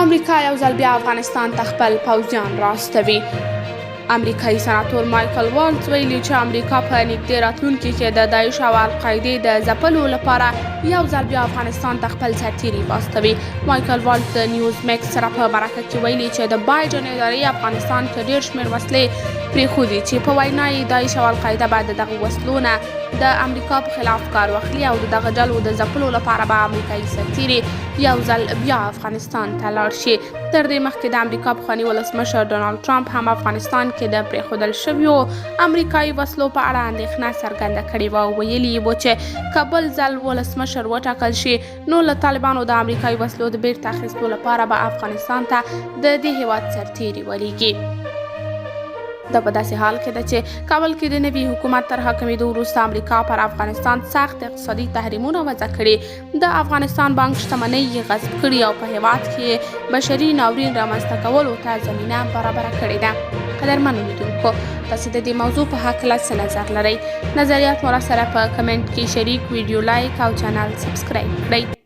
امریکا یو ځل بیا افغانستان ته خپل پوځیان راستوي. امریکایي سناتور مایکل والټز ویلي چې امریکا په نږدې راتلونکي کې د داعش او القاعدې د ځپلو لپاره یو ځل بیا افغانستان ته خپل سرتیري واستوي. مایکل والټز د نیوز میکس سره په مرکه کې ویلي چې د بایډن ادارې افغانستان کې ډېر شمېر وسلې پرېښودي چې په وینا یې داعش او القاعده باید د دغه وسلو نه د امریکا په خلاف کار واخلي او د دغه ډلو د ځپلو لپاره به امریکایي سرتیري یو ځل بیا افغانستان ته لاړ شي. تر دې مخکې د امریکا پخواني ولسمشر ډونالډ ټرمپ هم افغانستان کې د پرېښودل شویو امریکایي وسلو په اړه اندېښنه څرګنده کړې وه او ویلي یې و چې که بل ځل ولسمشر وټاکل شي نو له طالبانو د امریکایي وسلو د بیرته اخیستو لپاره به افغانستان ته د دې هېواد سرتیري ولېږي. دا په داسې حال کې ده چې کابل کې د نوي حکومت تر حاکمېدو وروسته امریکا پر افغانستان سخت اقتصادي تحریمونه وضع کړي. د افغانستان بانک شتمنۍ یې غصب کړي او په هېواد کې بشري ناورین رامنځته کولو ته زمینه برابره کړې ده. قدرمنو لیدونکو، تاسې د دې موضوع په هکله څه نظر لرئ؟ نظریات مو راسره په کمنټ کې شریک، ویډیو لایک او چینل سبسکرایب کړئ.